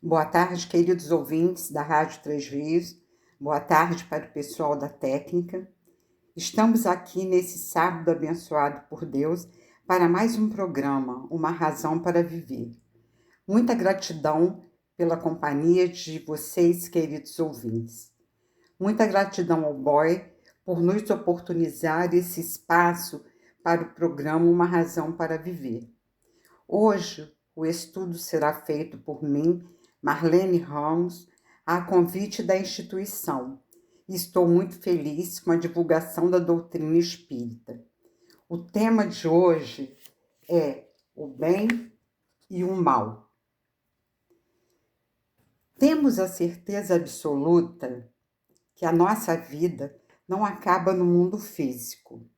Boa tarde, queridos ouvintes da Rádio Três Rios. Boa tarde para o pessoal da técnica. Estamos aqui nesse sábado abençoado por Deus para mais um programa, Uma Razão para Viver. Muita gratidão pela companhia de vocês, queridos ouvintes. Muita gratidão ao Boy por nos oportunizar esse espaço para o programa Uma Razão para Viver. Hoje, o estudo será feito por mim, Marlene Ramos, a convite da instituição. Estou muito feliz com a divulgação da doutrina espírita. O tema de hoje é o bem e o mal. Temos a certeza absoluta que a nossa vida não acaba no mundo físico.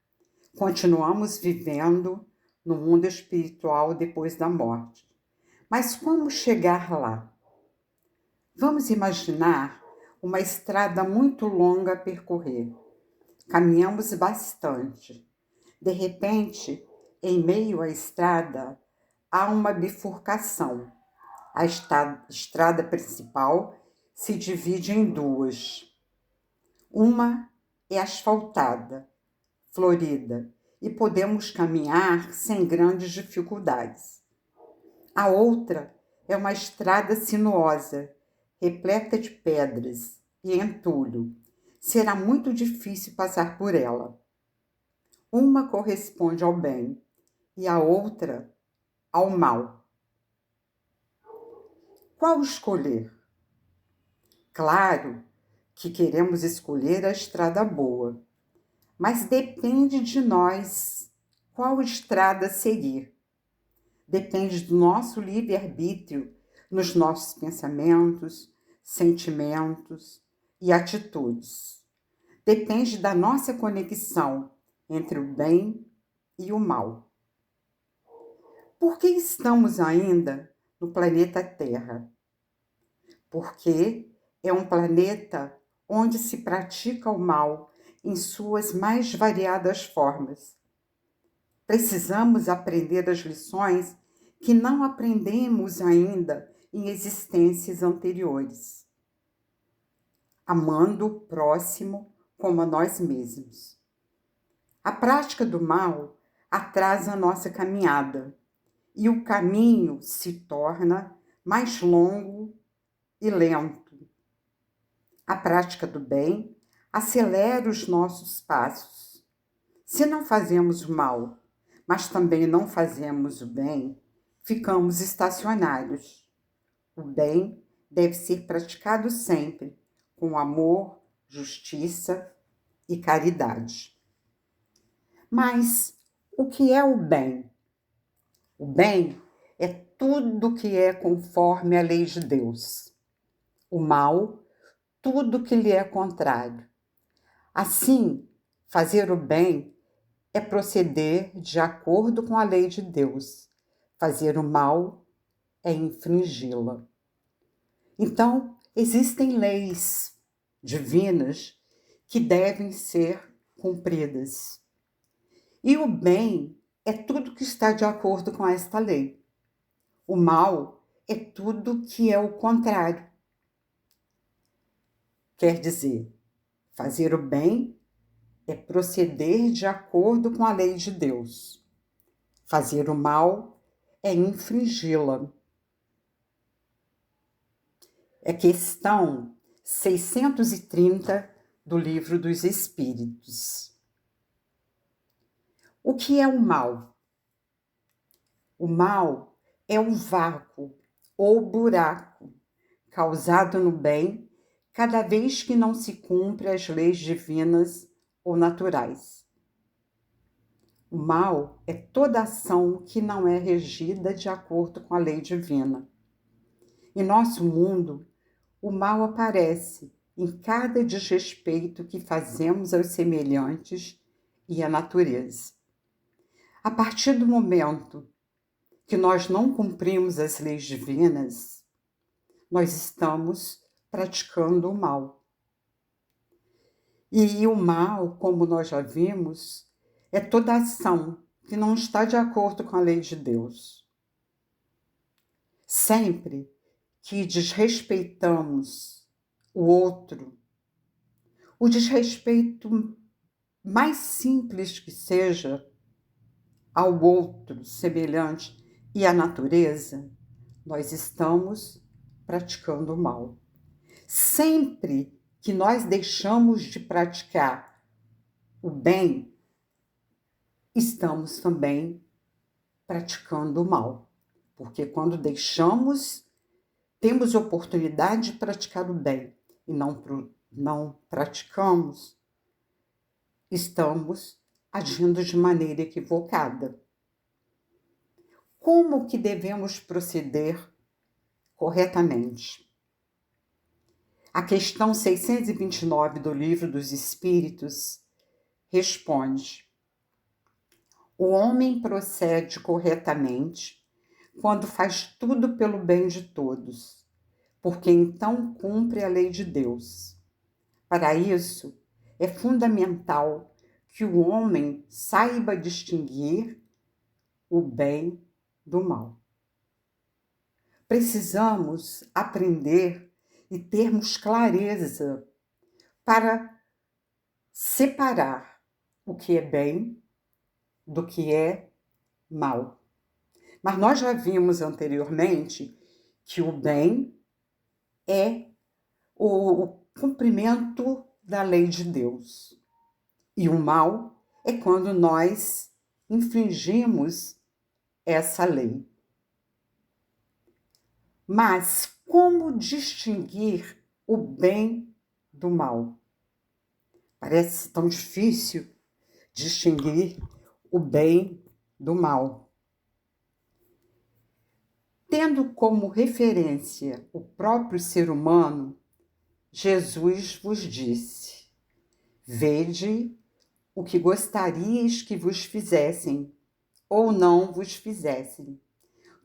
Continuamos vivendo no mundo espiritual depois da morte. Mas como chegar lá? Vamos imaginar uma estrada muito longa a percorrer. Caminhamos bastante. De repente, em meio à estrada, há uma bifurcação. A estrada principal se divide em duas. Uma é asfaltada, florida, e podemos caminhar sem grandes dificuldades. A outra é uma estrada sinuosa, repleta de pedras e entulho. Será muito difícil passar por ela. Uma corresponde ao bem e a outra ao mal. Qual escolher? Claro que queremos escolher a estrada boa, mas depende de nós qual estrada seguir. Depende do nosso livre-arbítrio nos nossos pensamentos, sentimentos e atitudes. Depende da nossa conexão entre o bem e o mal. Por que estamos ainda no planeta Terra? Porque é um planeta onde se pratica o mal em suas mais variadas formas. Precisamos aprender as lições que não aprendemos ainda em existências anteriores, amando o próximo como a nós mesmos. A prática do mal atrasa a nossa caminhada e o caminho se torna mais longo e lento. A prática do bem acelera os nossos passos. Se não fazemos o mal, mas também não fazemos o bem, ficamos estacionários. O bem deve ser praticado sempre, com amor, justiça e caridade. Mas o que é o bem? O bem é tudo que é conforme a lei de Deus. O mal, tudo que lhe é contrário. Assim, fazer o bem é proceder de acordo com a lei de Deus. Fazer o mal é infringi-la. Então, existem leis divinas que devem ser cumpridas. E o bem é tudo que está de acordo com esta lei. O mal é tudo que é o contrário. Quer dizer, fazer o bem é proceder de acordo com a lei de Deus. Fazer o mal é infringi-la. É questão 630 do Livro dos Espíritos. O que é o mal? O mal é um vácuo ou buraco causado no bem cada vez que não se cumpre as leis divinas ou naturais. O mal é toda ação que não é regida de acordo com a lei divina. Em nosso mundo, o mal aparece em cada desrespeito que fazemos aos semelhantes e à natureza. A partir do momento que nós não cumprimos as leis divinas, nós estamos praticando o mal. E o mal, como nós já vimos, é toda ação que não está de acordo com a lei de Deus. Sempre que desrespeitamos o outro, o desrespeito mais simples que seja ao outro semelhante e à natureza, nós estamos praticando o mal. Sempre que nós deixamos de praticar o bem, estamos também praticando o mal. Porque quando temos oportunidade de praticar o bem e não praticamos, estamos agindo de maneira equivocada. Como que devemos proceder corretamente? A questão 629 do Livro dos Espíritos responde: o homem procede corretamente quando faz tudo pelo bem de todos, porque então cumpre a lei de Deus. Para isso, é fundamental que o homem saiba distinguir o bem do mal. Precisamos aprender e termos clareza para separar o que é bem do que é mal. Mas nós já vimos anteriormente que o bem é o cumprimento da lei de Deus. E o mal é quando nós infringimos essa lei. Mas como distinguir o bem do mal? Parece tão difícil distinguir o bem do mal. Tendo como referência o próprio ser humano, Jesus vos disse: vede o que gostaríeis que vos fizessem ou não vos fizessem.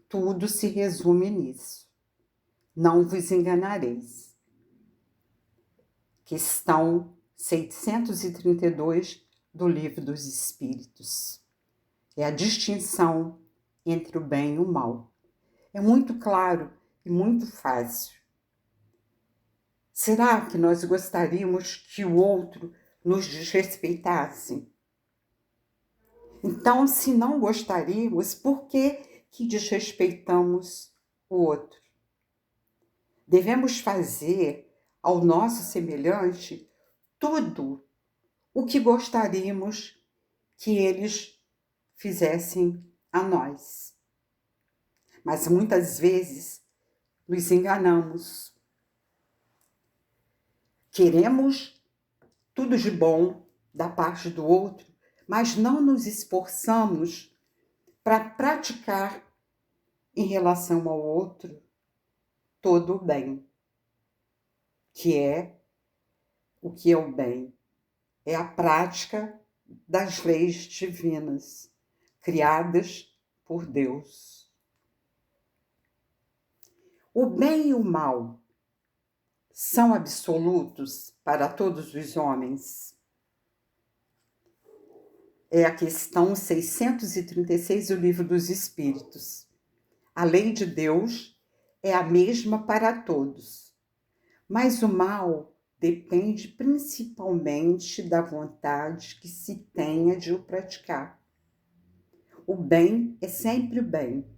Tudo se resume nisso. Não vos enganareis. Questão 632 do Livro dos Espíritos. É a distinção entre o bem e o mal. É muito claro e muito fácil. Será que nós gostaríamos que o outro nos desrespeitasse? Então, se não gostaríamos, por que desrespeitamos o outro? Devemos fazer ao nosso semelhante tudo o que gostaríamos que eles fizessem a nós. Mas muitas vezes nos enganamos. Queremos tudo de bom da parte do outro, mas não nos esforçamos para praticar em relação ao outro todo o bem, que é o que é o bem. É a prática das leis divinas, criadas por Deus. O bem e o mal são absolutos para todos os homens? É a questão 636 do Livro dos Espíritos. A lei de Deus é a mesma para todos, mas o mal depende principalmente da vontade que se tenha de o praticar. O bem é sempre o bem,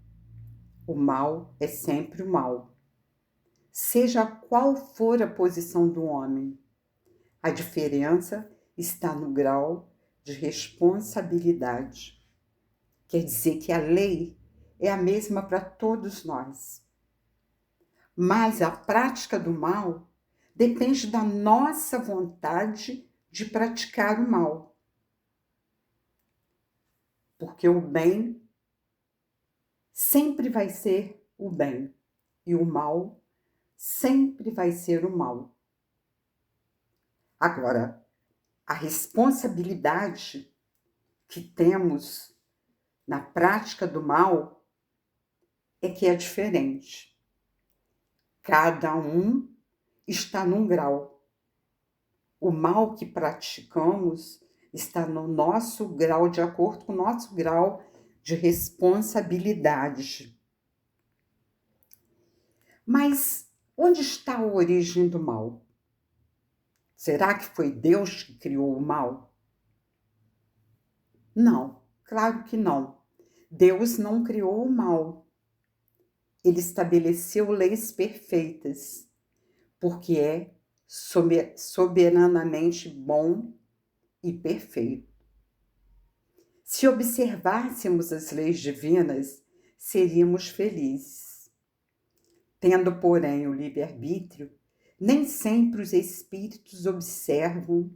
o mal é sempre o mal. Seja qual for a posição do homem, a diferença está no grau de responsabilidade. Quer dizer que a lei é a mesma para todos nós. Mas a prática do mal depende da nossa vontade de praticar o mal. Porque o bem sempre vai ser o bem e o mal sempre vai ser o mal. Agora, a responsabilidade que temos na prática do mal é que é diferente. Cada um está num grau. O mal que praticamos está no nosso grau, de acordo com o nosso grau de responsabilidade. Mas onde está a origem do mal? Será que foi Deus que criou o mal? Não, claro que não. Deus não criou o mal. Ele estabeleceu leis perfeitas, porque é soberanamente bom e perfeito. Se observássemos as leis divinas, seríamos felizes. Tendo, porém, o livre-arbítrio, nem sempre os espíritos observam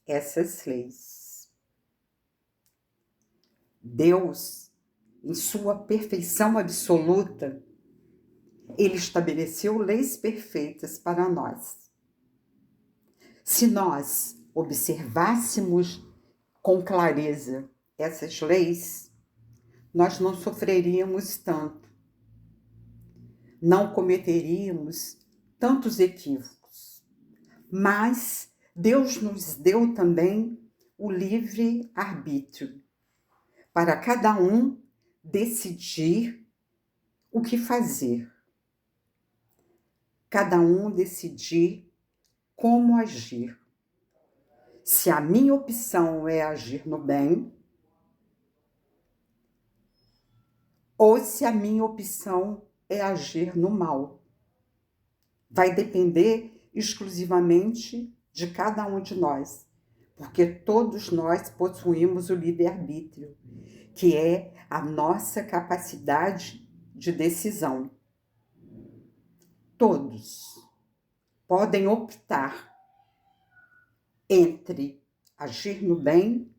essas leis. Deus, em sua perfeição absoluta, ele estabeleceu leis perfeitas para nós. Se nós observássemos com clareza essas leis, nós não sofreríamos tanto, não cometeríamos tantos equívocos. Mas Deus nos deu também o livre-arbítrio, para cada um decidir o que fazer, cada um decidir como agir. Se a minha opção é agir no bem, ou se a minha opção é agir no mal. Vai depender exclusivamente de cada um de nós, porque todos nós possuímos o livre-arbítrio, que é a nossa capacidade de decisão. Todos podem optar entre agir no bem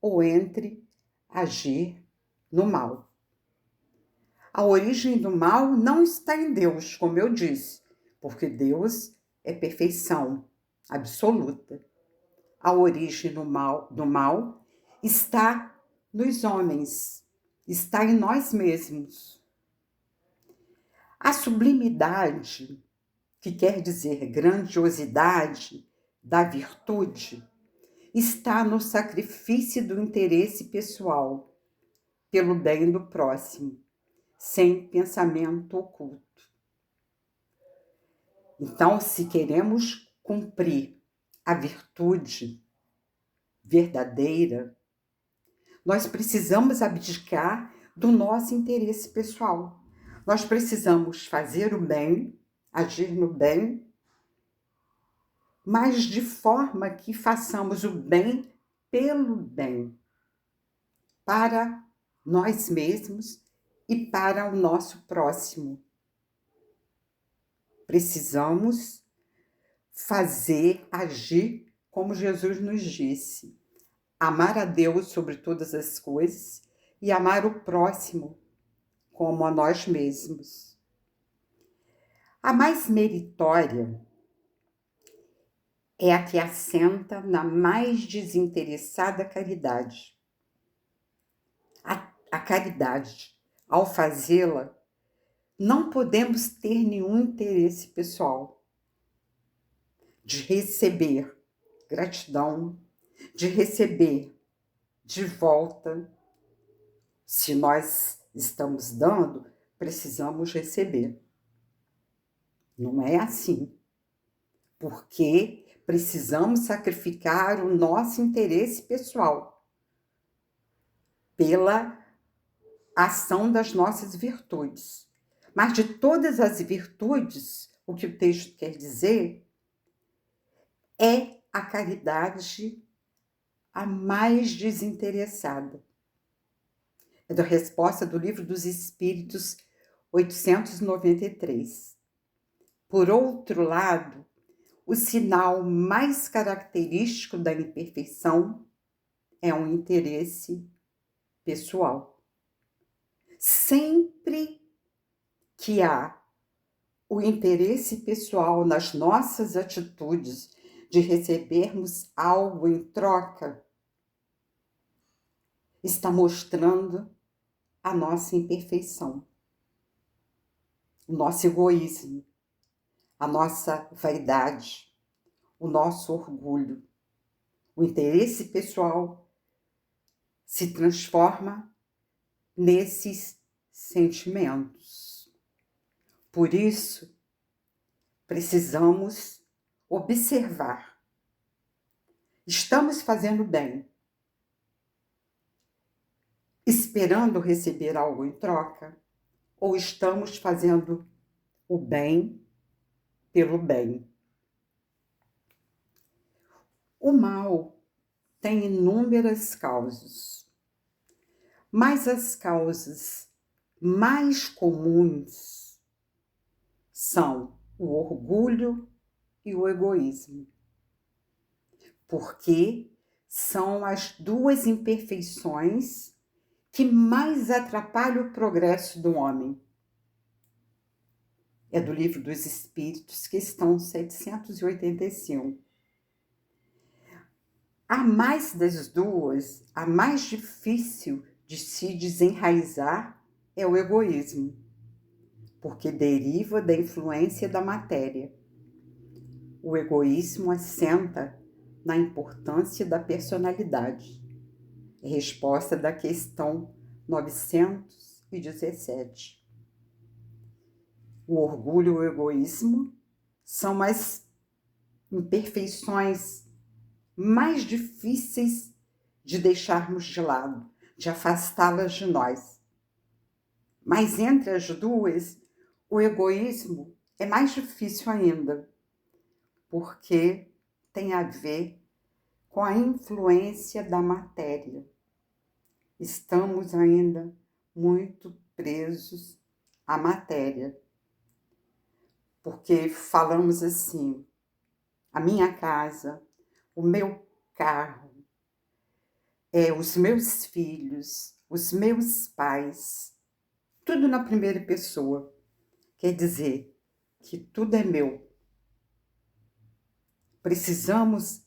ou entre agir no mal. A origem do mal não está em Deus, como eu disse, porque Deus é perfeição absoluta. A origem do mal está nos homens, está em nós mesmos. A sublimidade, que quer dizer grandiosidade da virtude, está no sacrifício do interesse pessoal pelo bem do próximo, sem pensamento oculto. Então, se queremos cumprir a virtude verdadeira, nós precisamos abdicar do nosso interesse pessoal. Nós precisamos fazer o bem, agir no bem, mas de forma que façamos o bem pelo bem, para nós mesmos e para o nosso próximo. Precisamos fazer, agir como Jesus nos disse. Amar a Deus sobre todas as coisas e amar o próximo como a nós mesmos. A mais meritória é a que assenta na mais desinteressada caridade. A caridade, ao fazê-la, não podemos ter nenhum interesse pessoal de receber gratidão, de receber de volta. Se nós estamos dando, precisamos receber. Não é assim, porque precisamos sacrificar o nosso interesse pessoal pela ação das nossas virtudes. Mas de todas as virtudes, o que o texto quer dizer é a caridade a mais desinteressada. É da resposta do Livro dos Espíritos 893. Por outro lado, o sinal mais característico da imperfeição é um interesse pessoal. Sempre que há o interesse pessoal nas nossas atitudes de recebermos algo em troca, está mostrando a nossa imperfeição, o nosso egoísmo, a nossa vaidade, o nosso orgulho. O interesse pessoal se transforma nesses sentimentos. Por isso, precisamos observar. Estamos fazendo bem, esperando receber algo em troca, ou estamos fazendo o bem pelo bem? O mal tem inúmeras causas, mas as causas mais comuns são o orgulho e o egoísmo, porque são as duas imperfeições que mais atrapalham o progresso do homem. É do Livro dos Espíritos, questão 785. A mais das duas, a mais difícil de se desenraizar é o egoísmo, porque deriva da influência da matéria. O egoísmo assenta na importância da personalidade. É resposta da questão 917. O orgulho e o egoísmo são as imperfeições mais difíceis de deixarmos de lado, de afastá-las de nós. Mas entre as duas, o egoísmo é mais difícil ainda, porque tem a ver com a influência da matéria. Estamos ainda muito presos à matéria, porque falamos assim: a minha casa, o meu carro, os meus filhos, os meus pais, tudo na primeira pessoa. Quer dizer que tudo é meu. Precisamos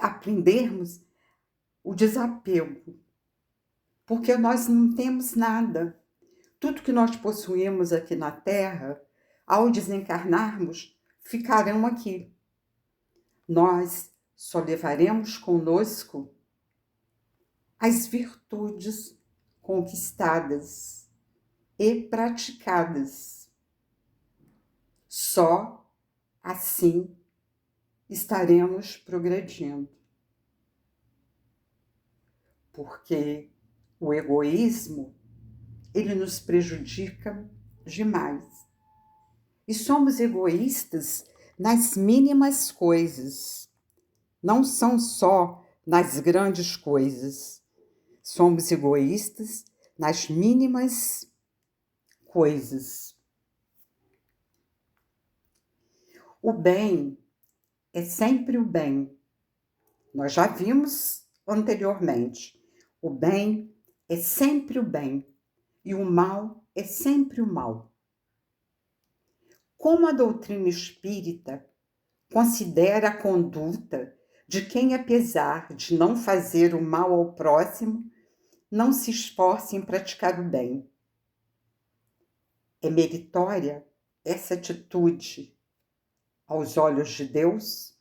aprendermos o desapego, porque nós não temos nada. Tudo que nós possuímos aqui na Terra, ao desencarnarmos, ficarão aqui. Nós só levaremos conosco as virtudes conquistadas e praticadas. Só assim estaremos progredindo. Porque o egoísmo, ele nos prejudica demais. E somos egoístas nas mínimas coisas. Não são só nas grandes coisas. Somos egoístas nas mínimas coisas. O bem é sempre o bem. Nós já vimos anteriormente. O bem é sempre o bem e o mal é sempre o mal. Como a doutrina espírita considera a conduta de quem, apesar de não fazer o mal ao próximo, não se esforça em praticar o bem? É meritória essa atitude aos olhos de Deus?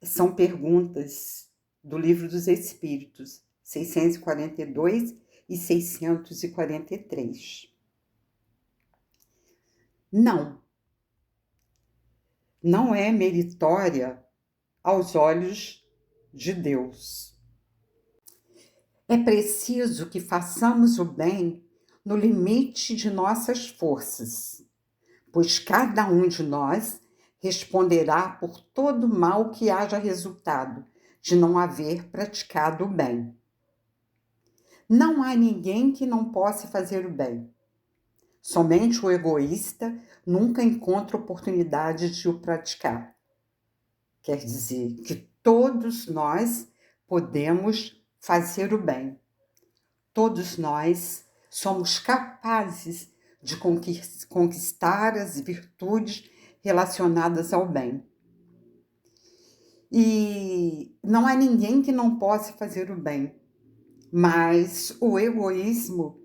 São perguntas do Livro dos Espíritos, 642 e 643. Não é meritória aos olhos de Deus. É preciso que façamos o bem no limite de nossas forças, pois cada um de nós responderá por todo mal que haja resultado de não haver praticado o bem. Não há ninguém que não possa fazer o bem. Somente o egoísta nunca encontra oportunidade de o praticar. Quer dizer que todos nós podemos fazer o bem. Todos nós somos capazes de conquistar as virtudes relacionadas ao bem. E não há ninguém que não possa fazer o bem, mas o egoísmo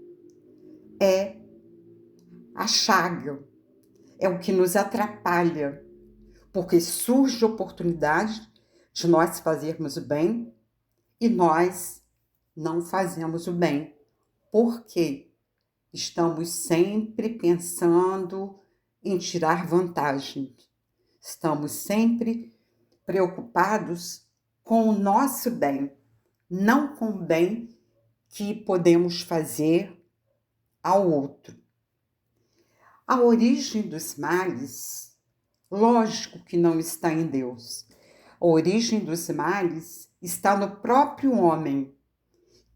é a chaga, é o que nos atrapalha, porque surge a oportunidade de nós fazermos o bem e nós não fazemos o bem. Por quê? Estamos sempre pensando em tirar vantagem. Estamos sempre preocupados com o nosso bem, não com o bem que podemos fazer ao outro. A origem dos males, lógico que não está em Deus. A origem dos males está no próprio homem,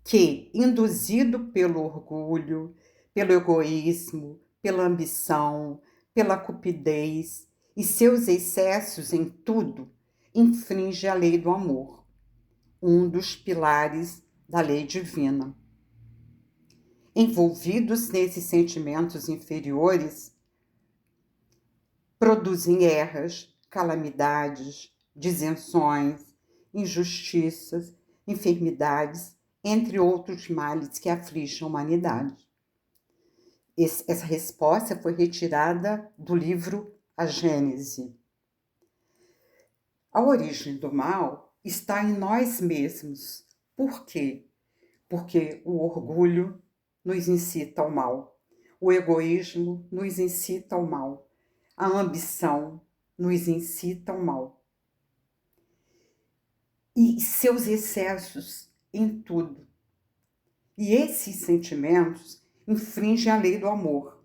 que, induzido pelo orgulho, pelo egoísmo, pela ambição, pela cupidez e seus excessos em tudo, infringe a lei do amor, um dos pilares da lei divina. Envolvidos nesses sentimentos inferiores, produzem guerras, calamidades, disenções, injustiças, enfermidades, entre outros males que afligem a humanidade. Essa resposta foi retirada do livro A Gênese. A origem do mal está em nós mesmos. Por quê? Porque o orgulho nos incita ao mal, o egoísmo nos incita ao mal, a ambição nos incita ao mal. E seus excessos em tudo. E esses sentimentos infringem a lei do amor.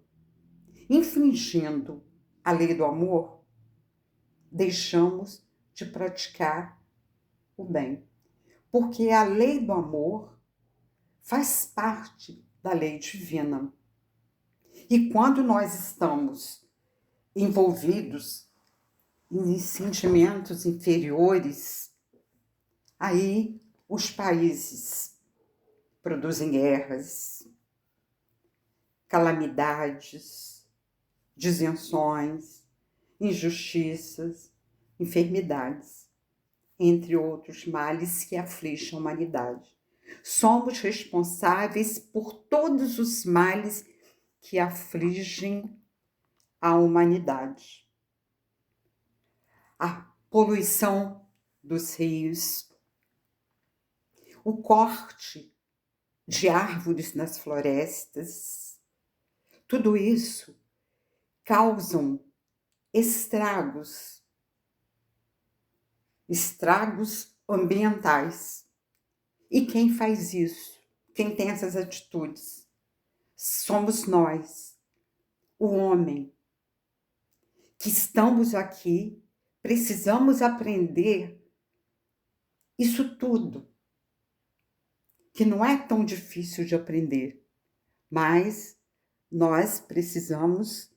Infringindo a lei do amor, deixamos de praticar o bem. Porque a lei do amor faz parte da lei divina. E quando nós estamos envolvidos em sentimentos inferiores, aí os países produzem guerras, calamidades, disenções, injustiças, enfermidades, entre outros males que afligem a humanidade. Somos responsáveis por todos os males que afligem a humanidade. A poluição dos rios, o corte de árvores nas florestas, tudo isso causam estragos ambientais. E quem faz isso? Quem tem essas atitudes? Somos nós, o homem, que estamos aqui, precisamos aprender isso tudo, que não é tão difícil de aprender, mas nós precisamos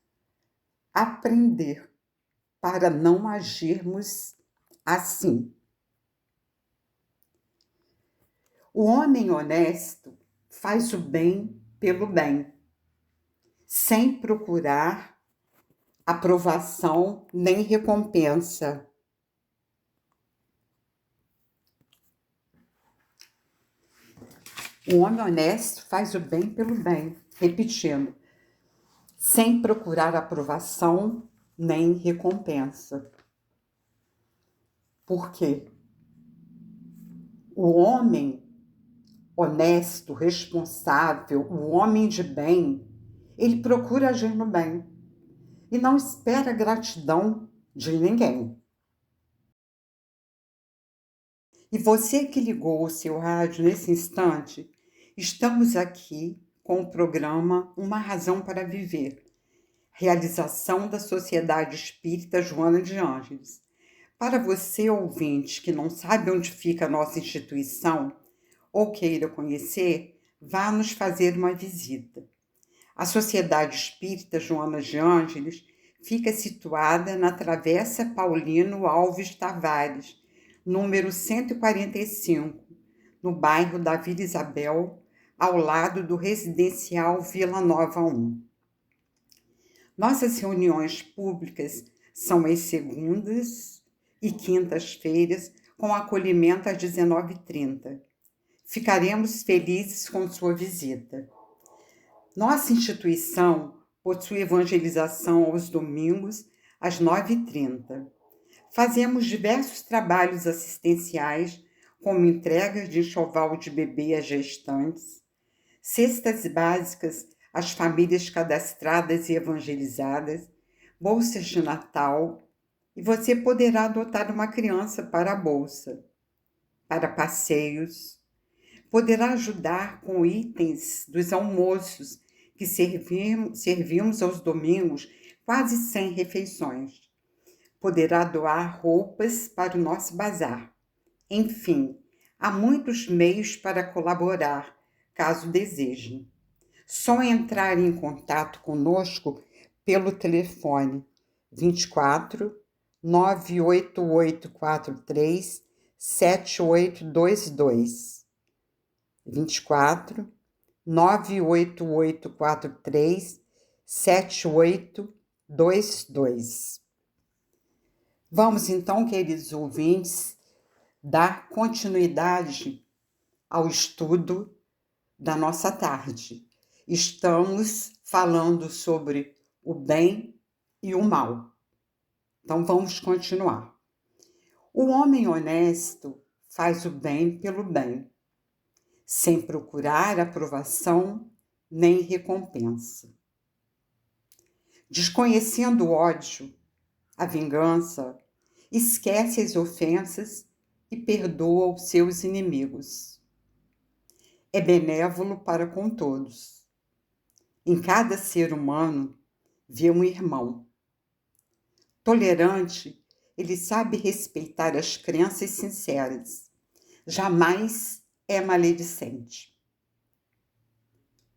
aprender para não agirmos assim. O homem honesto faz o bem pelo bem, sem procurar aprovação nem recompensa. O homem honesto faz o bem pelo bem, repetindo, sem procurar aprovação nem recompensa. Por quê? O homem honesto, responsável, o homem de bem, ele procura agir no bem e não espera gratidão de ninguém. E você que ligou o seu rádio nesse instante, estamos aqui com o programa Uma Razão para Viver, realização da Sociedade Espírita Joana de Ângeles. Para você, ouvinte, que não sabe onde fica a nossa instituição ou queira conhecer, vá nos fazer uma visita. A Sociedade Espírita Joana de Ângeles fica situada na Travessa Paulino Alves Tavares, número 145, no bairro da Vila Isabel, ao lado do residencial Vila Nova 1. Nossas reuniões públicas são às segundas e quintas-feiras, com acolhimento às 19h30. Ficaremos felizes com sua visita. Nossa instituição possui evangelização aos domingos, às 9h30. Fazemos diversos trabalhos assistenciais, como entrega de enxoval de bebê a gestantes, cestas básicas as famílias cadastradas e evangelizadas, bolsas de Natal, e você poderá adotar uma criança para a bolsa, para passeios, poderá ajudar com itens dos almoços que servimos aos domingos, quase 100 refeições. Poderá doar roupas para o nosso bazar. Enfim, há muitos meios para colaborar, caso desejem. Só entrar em contato conosco pelo telefone 24 98843 7822. 24 98843 7822. Vamos então, queridos ouvintes, dar continuidade ao estudo da nossa tarde. Estamos falando sobre o bem e o mal. Então vamos continuar. O homem honesto faz o bem pelo bem, sem procurar aprovação nem recompensa. Desconhecendo o ódio, a vingança, esquece as ofensas e perdoa os seus inimigos. É benévolo para com todos. Em cada ser humano vê um irmão. Tolerante, ele sabe respeitar as crenças sinceras. Jamais é maledicente.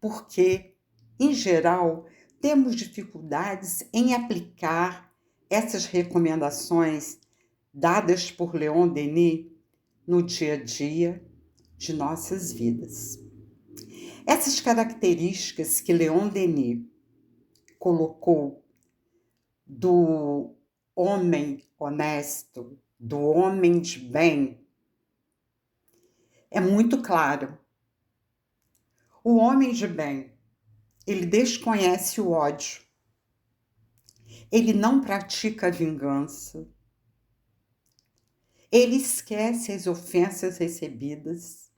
Porque, em geral, temos dificuldades em aplicar essas recomendações dadas por Leon Denis no dia a dia de nossas vidas. Essas características que Leon Denis colocou do homem honesto, do homem de bem, é muito claro. O homem de bem, ele desconhece o ódio, ele não pratica a vingança, ele esquece as ofensas recebidas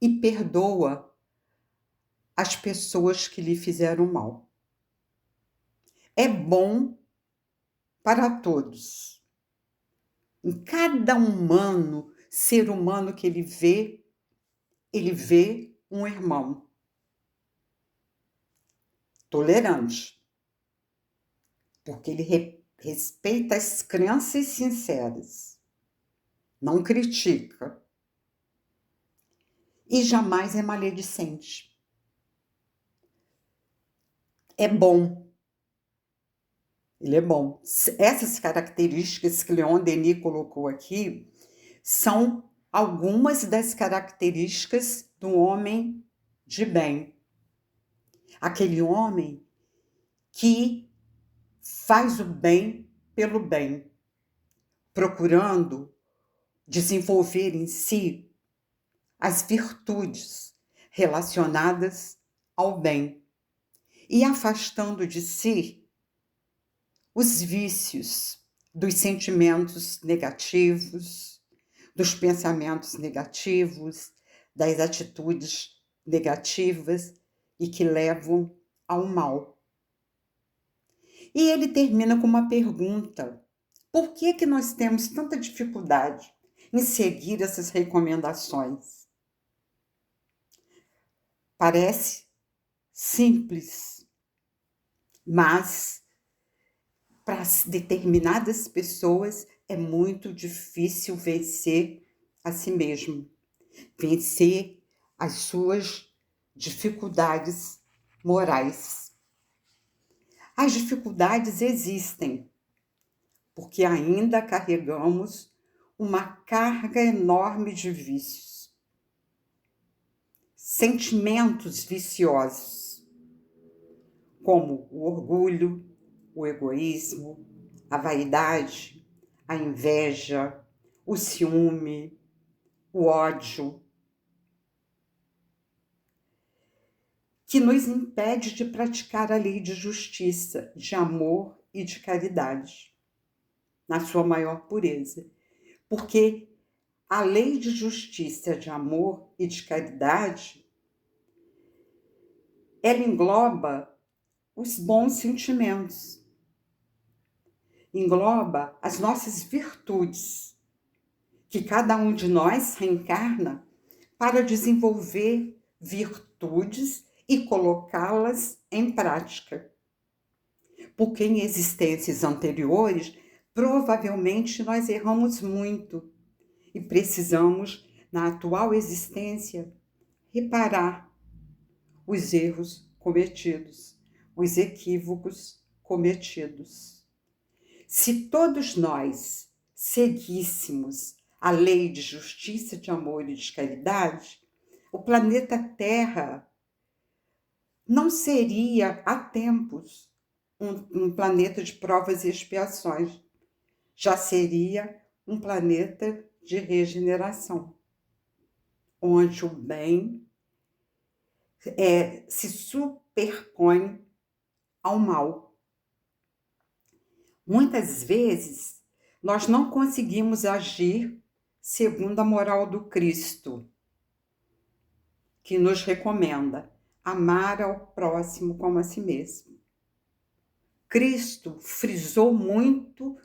e perdoa as pessoas que lhe fizeram mal. É bom para todos. Em cada ser humano que ele vê um irmão tolerante, porque ele respeita as crenças sinceras, não critica e jamais é maledicente. É bom. Ele é bom. Essas características que Leon Denis colocou aqui são algumas das características do homem de bem. Aquele homem que faz o bem pelo bem, procurando desenvolver em si as virtudes relacionadas ao bem e afastando de si os vícios dos sentimentos negativos, dos pensamentos negativos, das atitudes negativas e que levam ao mal. E ele termina com uma pergunta: por que nós temos tanta dificuldade em seguir essas recomendações? Parece simples, mas para determinadas pessoas é muito difícil vencer a si mesmo, vencer as suas dificuldades morais. As dificuldades existem, porque ainda carregamos uma carga enorme de vícios, sentimentos viciosos, como o orgulho, o egoísmo, a vaidade, a inveja, o ciúme, o ódio, que nos impede de praticar a lei de justiça, de amor e de caridade, na sua maior pureza. Porque a lei de justiça, de amor e de caridade ela engloba os bons sentimentos, engloba as nossas virtudes, que cada um de nós reencarna para desenvolver virtudes e colocá-las em prática. Porque em existências anteriores, provavelmente nós erramos muito e precisamos, na atual existência, reparar os erros cometidos, os equívocos cometidos. Se todos nós seguíssemos a lei de justiça, de amor e de caridade, o planeta Terra não seria, há tempos, um planeta de provas e expiações. Já seria um planeta de regeneração, onde o bem se superpõe ao mal. Muitas vezes, nós não conseguimos agir segundo a moral do Cristo, que nos recomenda amar ao próximo como a si mesmo. Cristo frisou muito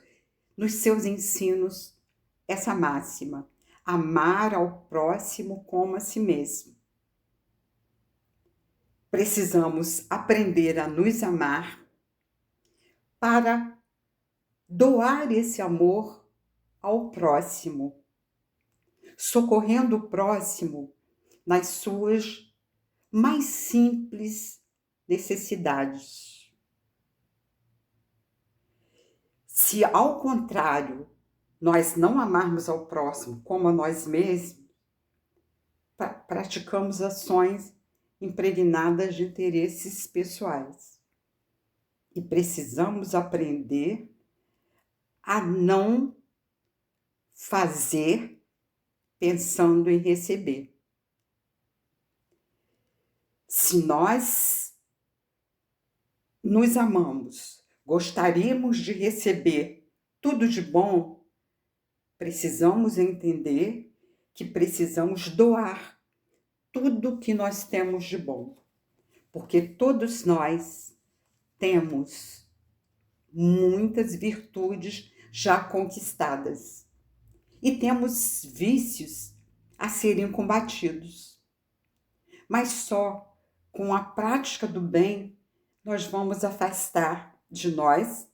nos seus ensinos essa máxima: amar ao próximo como a si mesmo. Precisamos aprender a nos amar para doar esse amor ao próximo, socorrendo o próximo nas suas mais simples necessidades. Se, ao contrário, nós não amarmos ao próximo como a nós mesmos, praticamos ações impregnadas de interesses pessoais. E precisamos aprender a não fazer pensando em receber. Se nós nos amamos, gostaríamos de receber tudo de bom, precisamos entender que precisamos doar tudo que nós temos de bom. Porque todos nós temos muitas virtudes já conquistadas e temos vícios a serem combatidos. Mas só com a prática do bem nós vamos afastar de nós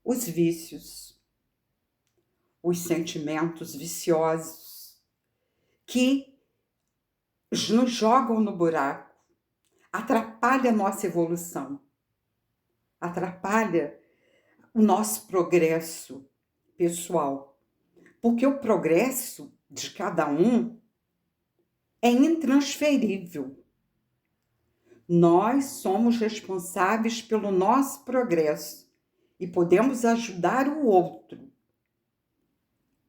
os vícios, os sentimentos viciosos que nos jogam no buraco, atrapalha a nossa evolução, atrapalha o nosso progresso pessoal. Porque o progresso de cada um é intransferível. Nós somos responsáveis pelo nosso progresso e podemos ajudar o outro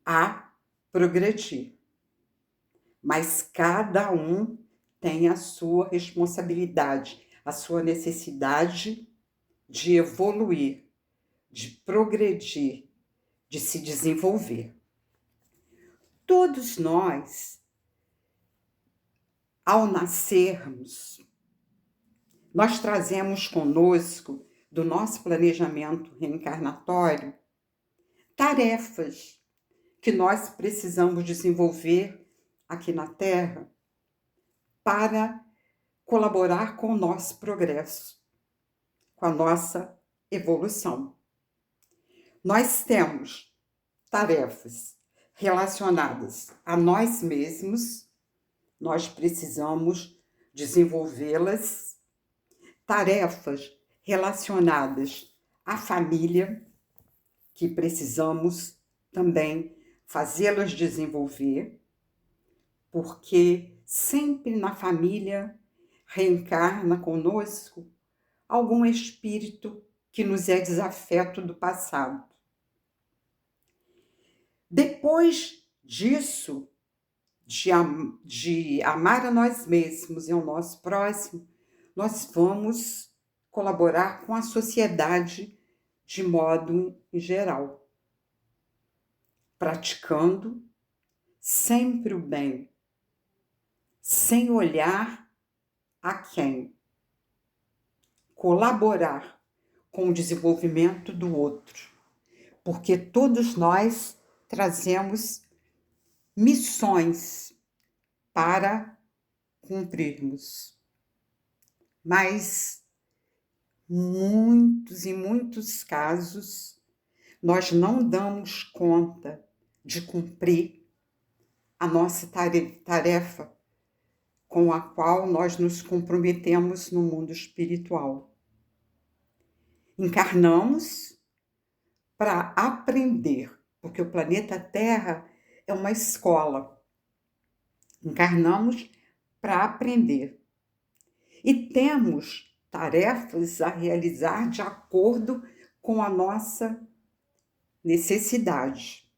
a progredir. Mas cada um tem a sua responsabilidade, a sua necessidade de evoluir, de progredir, de se desenvolver. Todos nós, ao nascermos, nós trazemos conosco, do nosso planejamento reencarnatório, tarefas que nós precisamos desenvolver aqui na Terra para colaborar com o nosso progresso, com a nossa evolução. Nós temos tarefas relacionadas a nós mesmos, nós precisamos desenvolvê-las, tarefas relacionadas à família, que precisamos também fazê-las desenvolver, porque sempre na família reencarna conosco algum espírito que nos é desafeto do passado. Depois disso, de amar a nós mesmos e ao nosso próximo, nós vamos colaborar com a sociedade de modo em geral, praticando sempre o bem, sem olhar a quem, colaborar com o desenvolvimento do outro, porque todos nós trazemos missões para cumprirmos. Mas muitos casos, nós não damos conta de cumprir a nossa tarefa com a qual nós nos comprometemos no mundo espiritual. Encarnamos para aprender, porque o planeta Terra é uma escola. Encarnamos para aprender. E temos tarefas a realizar de acordo com a nossa necessidade.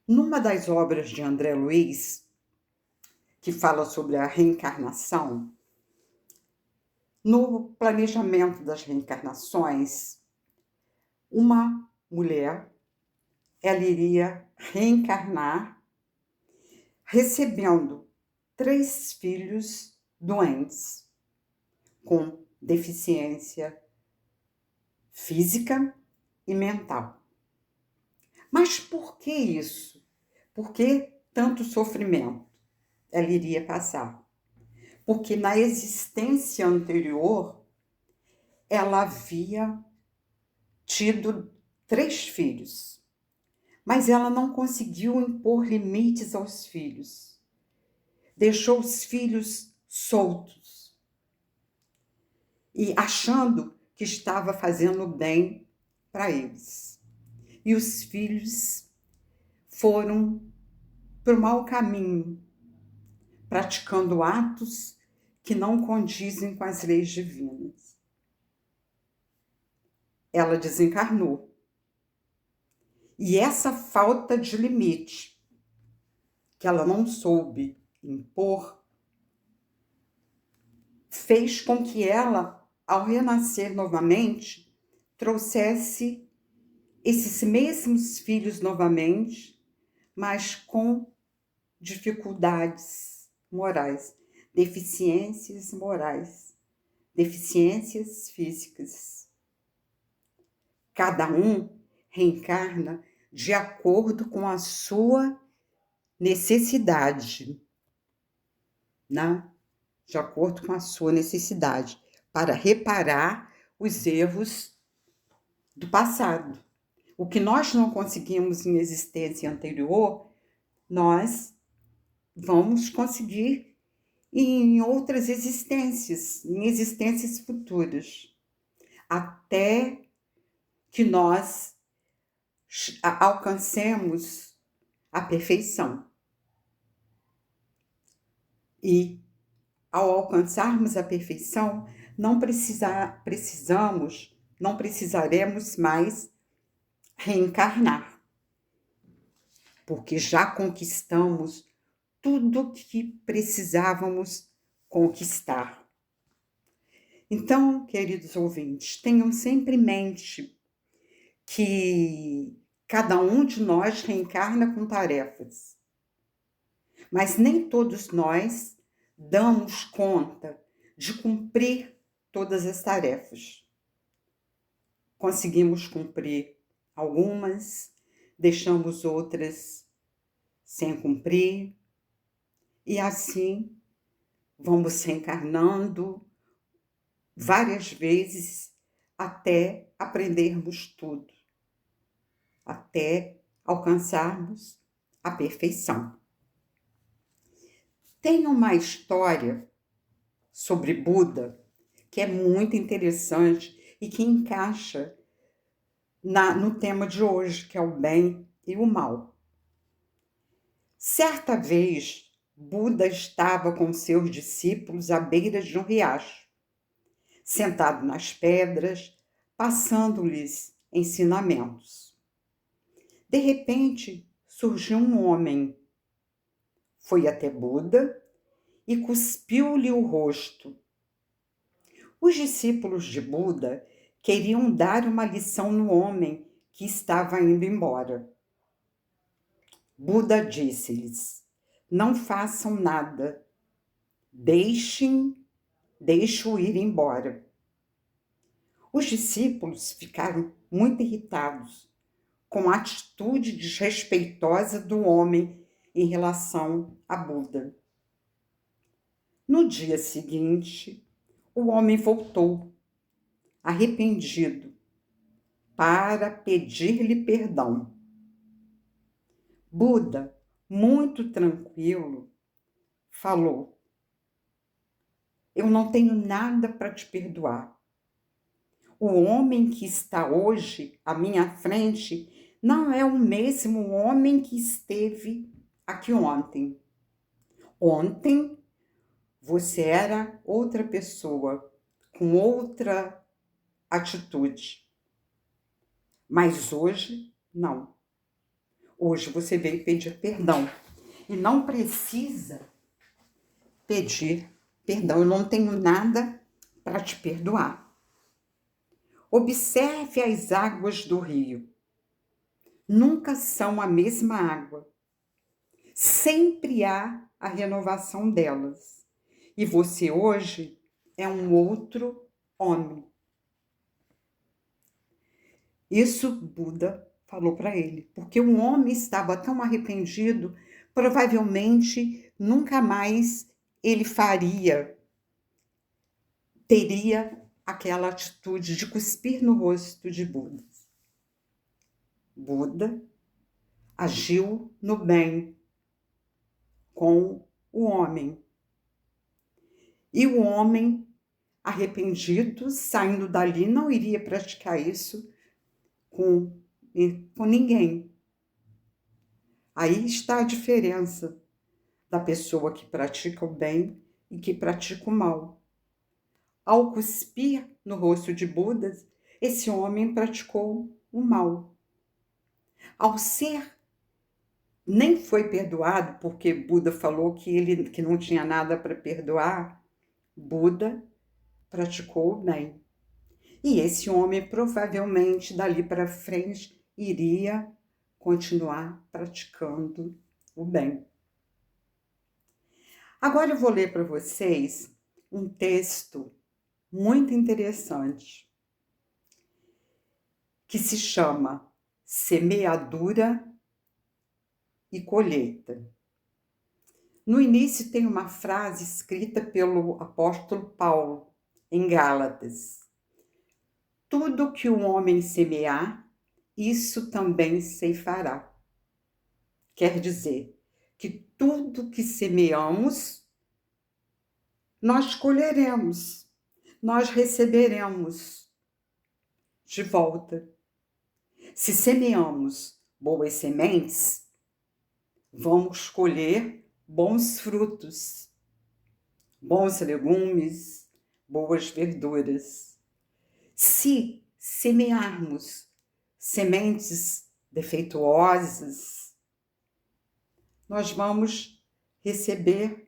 Numa das obras de André Luiz, que fala sobre a reencarnação, no planejamento das reencarnações, uma mulher, ela iria reencarnar recebendo 3 filhos doentes, com deficiência física e mental. Mas por que isso? Por que tanto sofrimento ela iria passar? Porque na existência anterior, ela havia tido 3 filhos, mas ela não conseguiu impor limites aos filhos. Deixou os filhos soltos e achando que estava fazendo bem para eles. E os filhos foram para o mau caminho, praticando atos que não condizem com as leis divinas. Ela desencarnou. E essa falta de limite que ela não soube impor fez com que ela, ao renascer novamente, trouxesse esses mesmos filhos novamente, mas com dificuldades morais, deficiências morais, deficiências físicas. Cada um reencarna de acordo com a sua necessidade, né? De acordo com a sua necessidade, para reparar os erros do passado. O que nós não conseguimos em existência anterior, nós vamos conseguir em outras existências, em existências futuras, até que nós alcancemos a perfeição. E, ao alcançarmos a perfeição, não precisaremos mais reencarnar, porque já conquistamos tudo que precisávamos conquistar. Então, queridos ouvintes, tenham sempre em mente que cada um de nós reencarna com tarefas, mas nem todos nós damos conta de cumprir todas as tarefas. Conseguimos cumprir algumas, deixamos outras sem cumprir, e assim vamos reencarnando várias vezes até aprendermos tudo, até alcançarmos a perfeição. Tem uma história sobre Buda que é muito interessante e que encaixa no tema de hoje, que é o bem e o mal. Certa vez, Buda estava com seus discípulos à beira de um riacho, sentado nas pedras, passando-lhes ensinamentos. De repente, surgiu um homem. Foi até Buda e cuspiu-lhe o rosto. Os discípulos de Buda queriam dar uma lição no homem que estava indo embora. Buda disse-lhes: não façam nada, deixem deixe-o ir embora. Os discípulos ficaram muito irritados com a atitude desrespeitosa do homem em relação a Buda. No dia seguinte, o homem voltou, arrependido, para pedir-lhe perdão. Buda, muito tranquilo, falou: Eu não tenho nada para te perdoar. O homem que está hoje à minha frente não é o mesmo homem que esteve aqui ontem. Ontem você era outra pessoa, com outra atitude. Mas hoje, não. Hoje você veio pedir perdão. E não precisa pedir perdão. Eu não tenho nada para te perdoar. Observe as águas do rio. Nunca são a mesma água. Sempre há a renovação delas. E você hoje é um outro homem. Isso Buda falou para ele, porque o homem estava tão arrependido, provavelmente nunca mais ele teria aquela atitude de cuspir no rosto de Buda. Buda agiu no bem com o homem. E o homem arrependido, saindo dali, não iria praticar isso com ninguém. Aí está a diferença da pessoa que pratica o bem e que pratica o mal. Ao cuspir no rosto de Buda, esse homem praticou o mal. Ao ser, nem foi perdoado, porque Buda falou que não tinha nada para perdoar, Buda praticou o bem. E esse homem provavelmente dali para frente iria continuar praticando o bem. Agora eu vou ler para vocês um texto muito interessante que se chama Semeadura e Colheita. No início tem uma frase escrita pelo apóstolo Paulo em Gálatas: Tudo que o homem semear, isso também ceifará. Quer dizer que tudo que semeamos, nós colheremos, nós receberemos de volta. Se semeamos boas sementes, vamos colher bons frutos, bons legumes, boas verduras. Se semearmos sementes defeituosas, nós vamos receber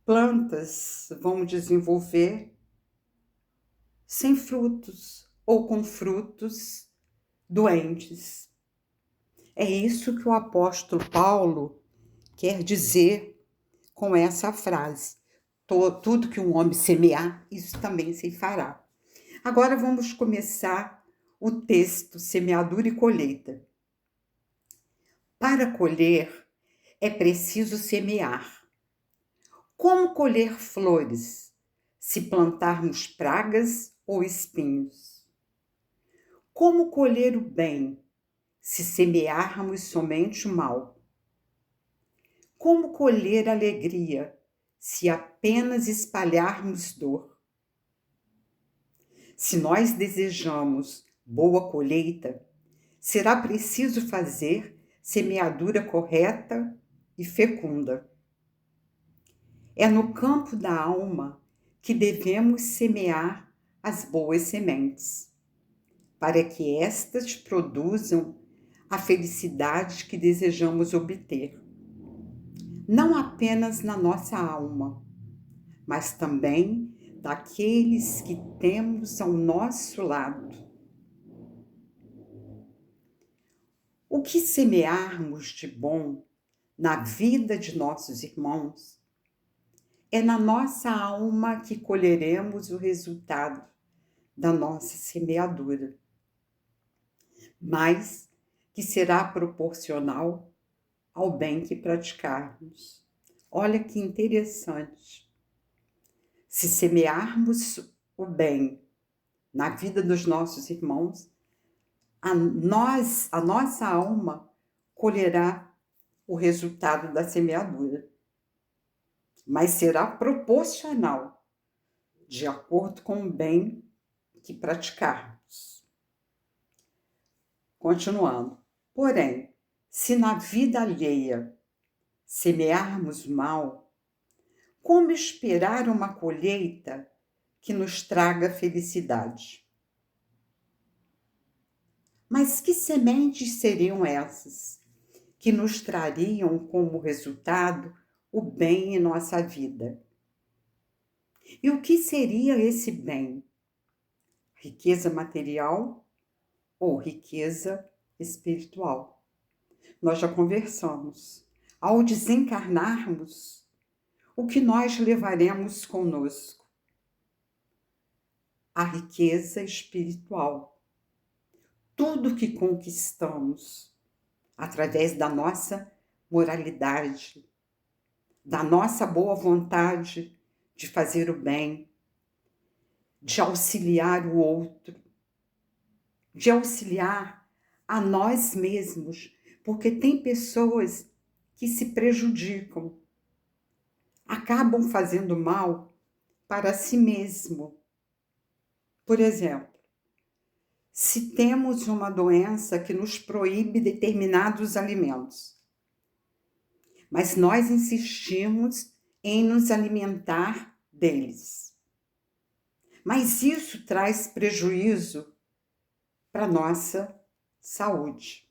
plantas, vamos desenvolver sem frutos ou com frutos doentes. É isso que o apóstolo Paulo quer dizer com essa frase. Tudo que um homem semear, isso também se fará. Agora vamos começar o texto Semeadura e Colheita. Para colher, é preciso semear. Como colher flores, se plantarmos pragas ou espinhos? Como colher o bem, se semearmos somente o mal? Como colher alegria, se apenas espalharmos dor? Se nós desejamos boa colheita, será preciso fazer semeadura correta e fecunda. É no campo da alma que devemos semear as boas sementes, para que estas produzam a felicidade que desejamos obter. Não apenas na nossa alma, mas também daqueles que temos ao nosso lado. O que semearmos de bom na vida de nossos irmãos É na nossa alma que colheremos o resultado da nossa semeadura, mas que será proporcional ao bem que praticarmos. Olha que interessante. Se semearmos o bem na vida dos nossos irmãos, a nossa alma colherá o resultado da semeadura, mas será proporcional, de acordo com o bem que praticarmos. Continuando. Porém, se na vida alheia semearmos mal, como esperar uma colheita que nos traga felicidade? Mas que sementes seriam essas que nos trariam como resultado o bem em nossa vida? E o que seria esse bem? Riqueza material ou riqueza espiritual? Nós já conversamos. Ao desencarnarmos, o que nós levaremos conosco? A riqueza espiritual. Tudo que conquistamos através da nossa moralidade, da nossa boa vontade de fazer o bem, de auxiliar o outro, de auxiliar a nós mesmos, porque tem pessoas que se prejudicam, acabam fazendo mal para si mesmo. Por exemplo, se temos uma doença que nos proíbe determinados alimentos, mas nós insistimos em nos alimentar deles. Mas isso traz prejuízo para a nossa saúde.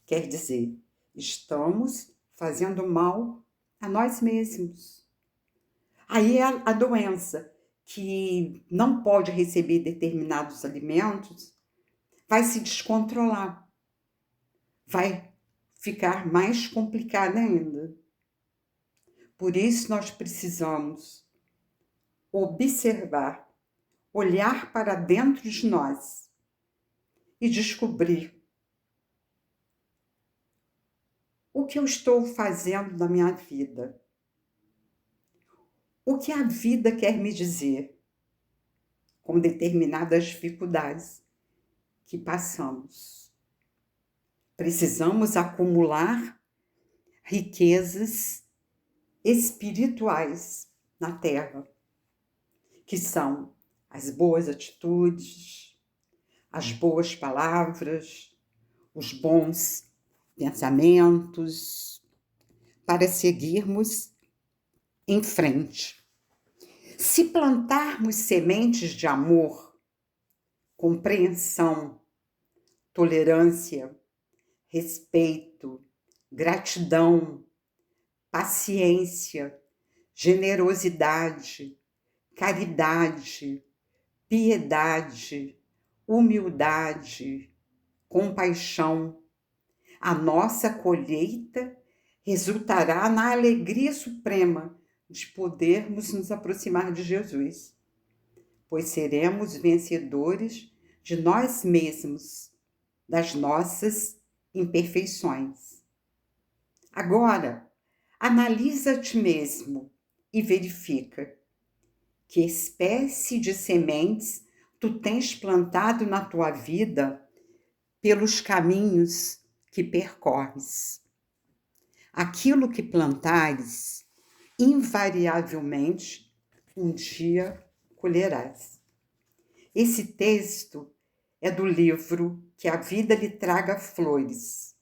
Quer dizer, estamos fazendo mal a nós mesmos. Aí a doença, que não pode receber determinados alimentos, vai se descontrolar, vai ficar mais complicada ainda. Por isso nós precisamos observar, olhar para dentro de nós e descobrir o que eu estou fazendo na minha vida. O que a vida quer me dizer com determinadas dificuldades que passamos. Precisamos acumular riquezas espirituais na Terra, que são as boas atitudes, as boas palavras, os bons pensamentos, para seguirmos em frente. Se plantarmos sementes de amor, compreensão, tolerância, respeito, gratidão, paciência, generosidade, caridade, piedade, humildade, compaixão, a nossa colheita resultará na alegria suprema de podermos nos aproximar de Jesus, pois seremos vencedores de nós mesmos, das nossas imperfeições. Agora, analisa a ti mesmo e verifica que espécie de sementes tu tens plantado na tua vida pelos caminhos que percorres. Aquilo que plantares, invariavelmente, um dia colherás. Esse texto é do livro Que a Vida lhe Traga Flores,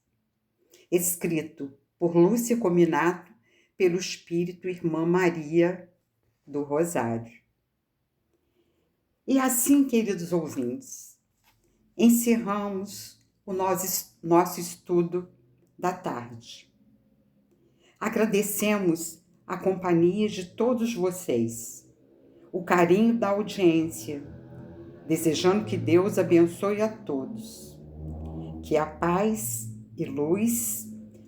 escrito por Lúcia Cominato, pelo Espírito Irmã Maria do Rosário. E assim, queridos ouvintes, encerramos o nosso estudo da tarde. Agradecemos a companhia de todos vocês, o carinho da audiência, desejando que Deus abençoe a todos, que a paz e luz,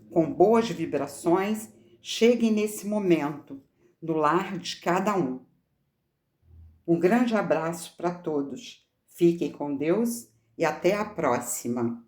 com boas vibrações, cheguem nesse momento no lar de cada um. Um grande abraço para todos. Fiquem com Deus e até a próxima.